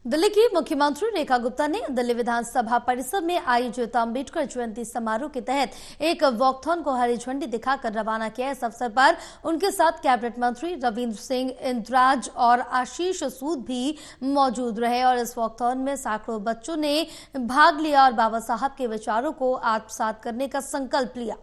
दिल्ली की मुख्यमंत्री रेखा गुप्ता ने दिल्ली विधानसभा परिसर में आयोजित अम्बेडकर जयंती समारोह के तहत एक वॉकथॉन को हरी झंडी दिखाकर रवाना किया। इस अवसर पर उनके साथ कैबिनेट मंत्री रविंद्र सिंह, इंद्राज और आशीष सूद भी मौजूद रहे और इस वॉकथॉन में सैकड़ों बच्चों ने भाग लिया और बाबा साहब के विचारों को आत्मसात करने का संकल्प लिया।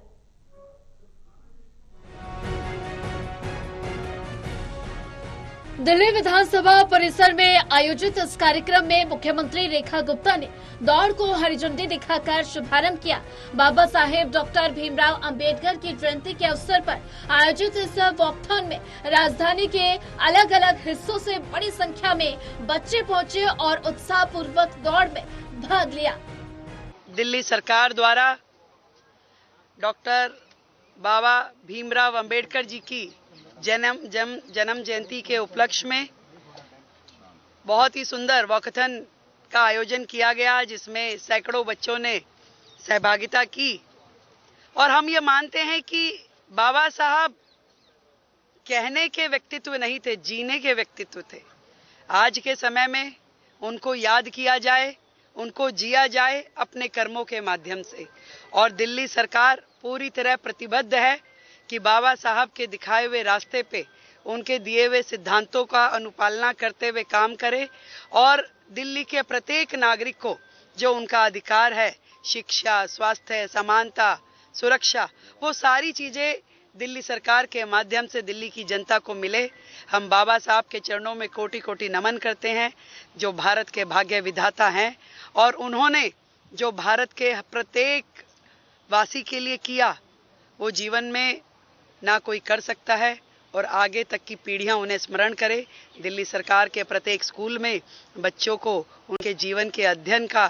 दिल्ली विधानसभा परिसर में आयोजित इस कार्यक्रम में मुख्यमंत्री रेखा गुप्ता ने दौड़ को हरी झंडी दिखाकर शुभारंभ किया। बाबा साहेब डॉक्टर भीमराव अंबेडकर की जयंती के अवसर पर आयोजित इस वॉकथॉन में राजधानी के अलग अलग हिस्सों से बड़ी संख्या में बच्चे पहुंचे और उत्साहपूर्वक दौड़ में भाग लिया। दिल्ली सरकार द्वारा डॉक्टर बाबा भीमराव अंबेडकर जी की जन्म जयंती के उपलक्ष्य में बहुत ही सुंदर वॉकथॉन का आयोजन किया गया, जिसमें सैकड़ों बच्चों ने सहभागिता की। और हम ये मानते हैं कि बाबा साहब कहने के व्यक्तित्व नहीं थे, जीने के व्यक्तित्व थे। आज के समय में उनको याद किया जाए, उनको जिया जाए अपने कर्मों के माध्यम से। और दिल्ली सरकार पूरी तरह प्रतिबद्ध है कि बाबा साहब के दिखाए हुए रास्ते पे उनके दिए हुए सिद्धांतों का अनुपालना करते हुए काम करे और दिल्ली के प्रत्येक नागरिक को जो उनका अधिकार है, शिक्षा, स्वास्थ्य, समानता, सुरक्षा, वो सारी चीजें दिल्ली सरकार के माध्यम से दिल्ली की जनता को मिले। हम बाबा साहब के चरणों में कोटि कोटि नमन करते हैं, जो भारत के भाग्य विधाता हैं और उन्होंने जो भारत के प्रत्येक वासी के लिए किया वो जीवन में ना कोई कर सकता है और आगे तक की पीढ़ियां उन्हें स्मरण करे। दिल्ली सरकार के प्रत्येक स्कूल में बच्चों को उनके जीवन के अध्ययन का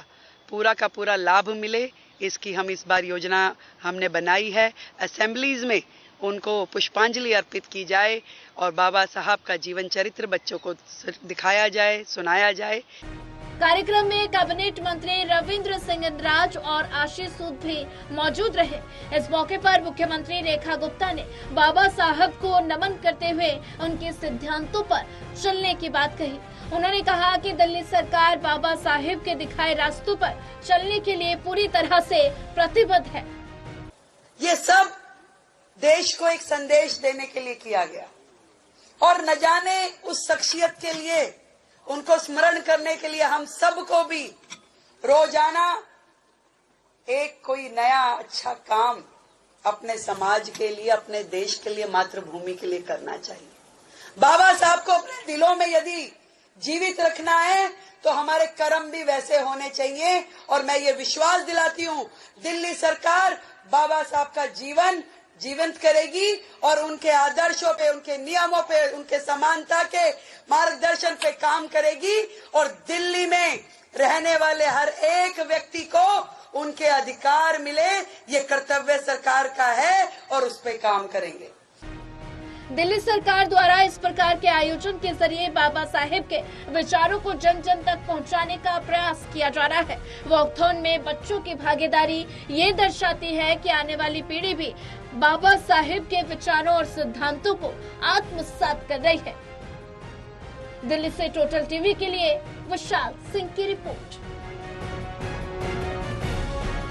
पूरा लाभ मिले, इसकी हम इस बार योजना हमने बनाई है। असेंबलीज में उनको पुष्पांजलि अर्पित की जाए और बाबा साहब का जीवन चरित्र बच्चों को दिखाया जाए, सुनाया जाए। कार्यक्रम में कैबिनेट मंत्री रविंद्र सिंह, इंद्राज और आशीष सूद भी मौजूद रहे। इस मौके पर मुख्यमंत्री रेखा गुप्ता ने बाबा साहब को नमन करते हुए उनके सिद्धांतों पर चलने की बात कही। उन्होंने कहा कि दिल्ली सरकार बाबा साहेब के दिखाए रास्तों पर चलने के लिए पूरी तरह से प्रतिबद्ध है। ये सब देश को एक संदेश देने के लिए किया गया और न जाने उस शख्सियत के लिए, उनको स्मरण करने के लिए हम सबको भी रोजाना एक कोई नया अच्छा काम अपने समाज के लिए, अपने देश के लिए, मातृभूमि के लिए करना चाहिए। बाबा साहब को अपने दिलों में यदि जीवित रखना है तो हमारे कर्म भी वैसे होने चाहिए। और मैं ये विश्वास दिलाती हूँ, दिल्ली सरकार बाबा साहब का जीवन जीवंत करेगी और उनके आदर्शों पे, उनके नियमों पे, उनके समानता के मार्गदर्शन पे काम करेगी और दिल्ली में रहने वाले हर एक व्यक्ति को उनके अधिकार मिले, ये कर्तव्य सरकार का है और उस पे काम करेंगे। दिल्ली सरकार द्वारा इस प्रकार के आयोजन के जरिए बाबा साहेब के विचारों को जन जन तक पहुंचाने का प्रयास किया जा रहा है। वॉकथॉन में बच्चों की भागीदारी ये दर्शाती है कि आने वाली पीढ़ी भी बाबा साहेब के विचारों और सिद्धांतों को आत्मसात कर रही है। दिल्ली से टोटल टीवी के लिए विशाल सिंह की रिपोर्ट।